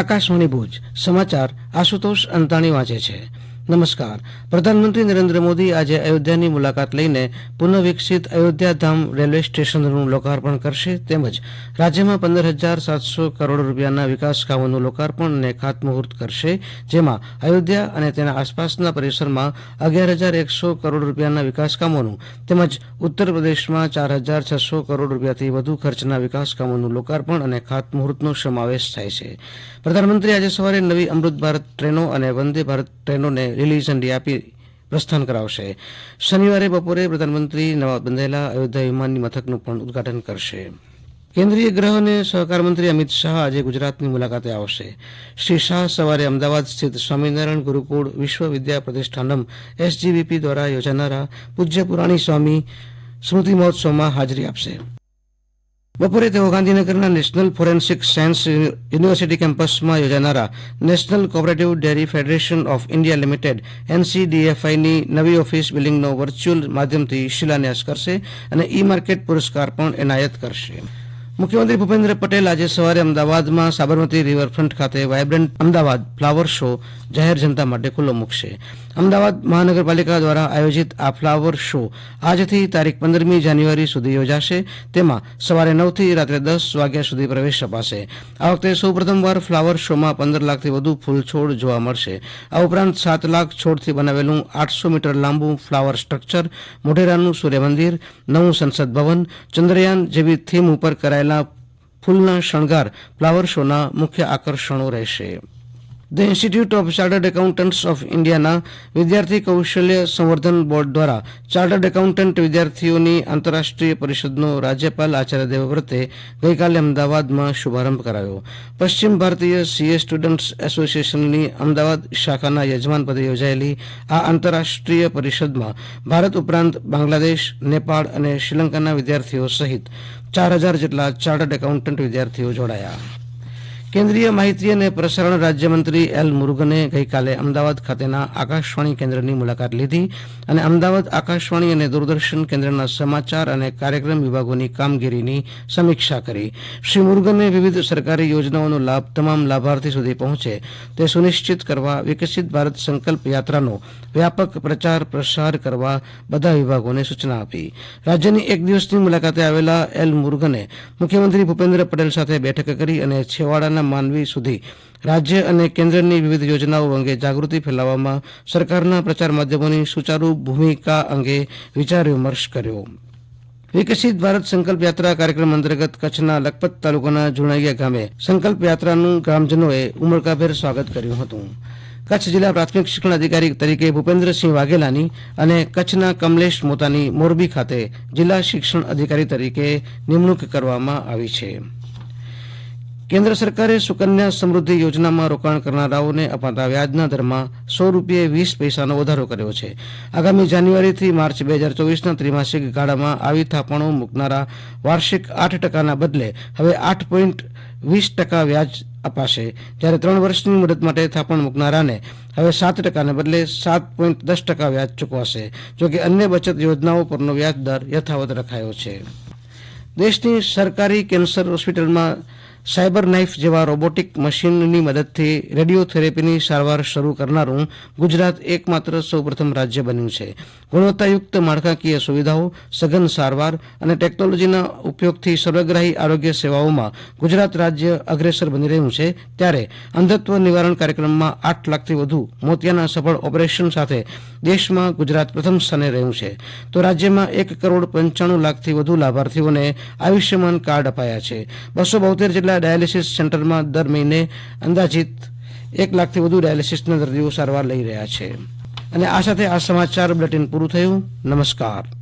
આકાશવાણી ભુજ સમાચાર આશુતોષ અંતાણી વાંચે છે. નમસ્કાર. પ્રધાનમંત્રી નરેન્દ્ર મોદી આજે અયોધ્યાની મુલાકાત લઈને પુનઃ વિકસિત અયોધ્યાધામ રેલવે સ્ટેશનનું લોકાર્પણ કરશે તેમજ રાજ્યમાં 15,700 કરોડ રૂપિયાના વિકાસ કામોનું લોકાર્પણ અને ખાતમુહૂર્ત કરશે, જેમાં અયોધ્યા અને તેના આસપાસના પરિસરમાં 11,100 કરોડ રૂપિયાના વિકાસ કામોનું તેમજ ઉત્તર પ્રદેશમાં 4,600 કરોડ રૂપિયાથી વધુ ખર્ચના વિકાસ કામોનું લોકાર્પણ અને ખાતમુહૂર્તનો સમાવેશ થાય છે. પ્રધાનમંત્રી આજે સવારે નવી અમૃત ભારત ટ્રેનો અને વંદે ભારત ટ્રેનોને લીલી ઝંડી આપી પ્રસ્થાન કરાવશે. શનિવારે બપોરે પ્રધાનમંત્રી નવા બંધાયેલા અયોધ્યા વિમાની મથકનું પણ ઉદઘાટન કરશે. કેન્દ્રીય ગૃહ અને સહકાર મંત્રી અમિત શાહ આજે ગુજરાતની મુલાકાતે આવશે. શ્રી શાહ સવારે અમદાવાદ સ્થિત સ્વામિનારાયણ ગુરુકુળ વિશ્વ વિદ્યા પ્રતિષ્ઠાનમ SGVP દ્વારા યોજાનારા પૂજ્ય પુરાણી સ્વામી સ્મૃતિ મહોત્સવમાં હાજરી આપશે. બપોરે તેઓ ગાંધીનગરના નેશનલ ફોરેન્સિક સાયન્સ યુનિવર્સિટી કેમ્પસમાં યોજાનારા national cooperative dairy federation of India limited NCDFIની નવી ઓફિસ બિલ્ડિંગનો વર્ચ્યુઅલ માધ્યમથી શિલાન્યાસ કરશે અને ઈ-માર્કેટ પુરસ્કાર પણ એનાયત કરશે. મુખ્યમંત્રી ભૂપેન્દ્ર પટેલ આજે સવારે અમદાવાદમાં સાબરમતી રિવરફ્રન્ટ ખાતે વાયબ્રન્ટ અમદાવાદ ફ્લાવર શો જાહેર જનતા માટે ખુલ્લો મૂકશે. અમદાવાદ મહાનગરપાલિકા દ્વારા આયોજિત આ ફ્લાવર શો આજથી તારીખ 15મી જાન્યુઆરી સુધી યોજાશે. તેમાં સવારે 9 થી રાત્રે 10 વાગ્યા સુધી પ્રવેશ અપાશે. આ વખતે સૌ પ્રથમવાર ફ્લાવર શોમાં 15 લાખથી વધુ ફૂલ છોડ જોવા મળશે. આ ઉપરાંત 7 લાખ છોડથી બનાવેલું 800 મીટર લાંબુ ફ્લાવર સ્ટ્રક્ચર, મોઢેરાનું સૂર્ય મંદિર, નવું સંસદ ભવન, ચંદ્રયાન જેવી થીમ ઉપર કરાયેલા ફૂલના શણગાર ફ્લાવર શોના મુખ્ય આકર્ષણો રહેશે. The institute of chartered accountants of ઇન્ડિયાના વિદ્યાર્થી કૌશલ્ય સંવર્ધન બોર્ડ દ્વારા ચાર્ટર્ડ એકાઉન્ટન્ટ વિદ્યાર્થીઓની આંતરરાષ્ટ્રીય પરિષદનો રાજ્યપાલ આચાર્ય દેવવ્રતે ગઈકાલે અમદાવાદમાં શુભારંભ કરાવ્યો. પશ્ચિમ ભારતીય CA સ્ટુડન્ટ્સ એસોસિએશનની અમદાવાદ શાખાના યજમાન પદે યોજાયેલી આ આંતરરાષ્ટ્રીય પરિષદમાં ભારત ઉપરાંત બાંગ્લાદેશ, નેપાળ અને શ્રીલંકાના વિદ્યાર્થીઓ સહિત 4,000 જેટલા ચાર્ટર્ડ એકાઉન્ટન્ટ વિદ્યાર્થીઓ જોડાયા. કેન્દ્રીય માહિતી અને પ્રસારણ રાજ્યમંત્રી L. મુરુગને ગઈકાલે અમદાવાદ ખાતેના આકાશવાણી કેન્દ્રની મુલાકાત લીધી અને અમદાવાદ આકાશવાણી અને દૂરદર્શન કેન્દ્રના સમાચાર અને કાર્યક્રમ વિભાગોની કામગીરીની સમીક્ષા કરી. શ્રી મુરુગને વિવિધ સરકારી યોજનાઓનો લાભ તમામ લાભાર્થી સુધી પહોંચે તે સુનિશ્ચિત કરવા વિકસિત ભારત સંકલ્પ યાત્રાનો વ્યાપક પ્રચાર પ્રસાર કરવા બધા વિભાગોને સૂચના આપી. રાજ્યની એક દિવસની મુલાકાતે આવેલા L. મુરુગને મુખ્યમંત્રી ભૂપેન્દ્ર પટેલ સાથે બેઠક કરી અને છેવાડાના માનવી સુધી રાજ્ય અને કેન્દ્રની વિવિધ યોજનાઓ અંગે જાગૃતિ ફેલાવવામાં સરકારના પ્રચાર માધ્યમોની સુચારુ ભૂમિકા અંગે વિચાર વિમર્શ કર્યો. વિકસિત ભારત સંકલ્પ યાત્રા કાર્યક્રમ અંતર્ગત કચ્છના લખપત તાલુકાના જુણાઈયા ગામે સંકલ્પ યાત્રાનું ગ્રામજનોએ ઉમળકાભેર સ્વાગત કર્યું હતું. કચ્છ જિલ્લા પ્રાથમિક શિક્ષણ અધિકારી તરીકે ભૂપેન્દ્રસિંહ વાઘેલાની અને કચ્છના કમલેશ મોતાની મોરબી ખાતે જિલ્લા શિક્ષણ અધિકારી તરીકે નિમણૂક કરવામાં આવી છે. કેન્દ્ર સરકારે સુકન્યા સમૃદ્ધિ યોજનામાં રોકાણ કરનારાઓને અપાતા વ્યાજના દરમાં ₹100.20 વધારો કર્યો છે. આગામી જાન્યુઆરીથી માર્ચ 2024ના ત્રિમાસિક ગાળામાં આવી થાપણો મૂકનારા વાર્ષિક 8%ના બદલે હવે 8.20% વ્યાજ અપાશે, જ્યારે 3 વર્ષની મુદત માટે થાપણ મૂકનારાને હવે 7%ને બદલે 7.10% વ્યાજ ચૂકવાશે. જોકે અન્ય બચત યોજનાઓ પરનો વ્યાજ દર યથાવત રખાયો છે. દેશની સરકારી કેન્સર હોસ્પિટલમાં સાયબર નાઇફ જેવા રોબોટિક મશીનની મદદથી રેડિયોથેરેપીની સારવાર શરૂ કરનારું ગુજરાત એકમાત્ર સૌપ્રથમ રાજ્ય બન્યું છે. ગુણવત્તાયુક્ત માળખાકીય સુવિધાઓ, સઘન સારવાર અને ટેકનોલોજીના ઉપયોગથી સર્વગ્રાહી આરોગ્ય સેવાઓમાં ગુજરાત રાજ્ય અગ્રેસર બની રહ્યું છે. ત્યારે અંધત્વ નિવારણ કાર્યક્રમમાં 8 લાખથી વધુ મોતિયાના સફળ ઓપરેશન સાથે દેશમાં ગુજરાત પ્રથમ સ્થાને રહ્યું છે. તો રાજ્યમાં 1,95,00,000થી વધુ લાભાર્થીઓને આયુષ્યમાન કાર્ડ અપાયા છે. 272 જેટલા ડાયાલિસિસ સેન્ટરમાં દર મહિને અંદાજિત 1 લાખથી વધુ ડાયાલિસિસના દર્દીઓ સારવાર લઈ રહ્યા છે. અને આ સાથે આ સમાચાર બુલેટિન પૂરું થયું. નમસ્કાર.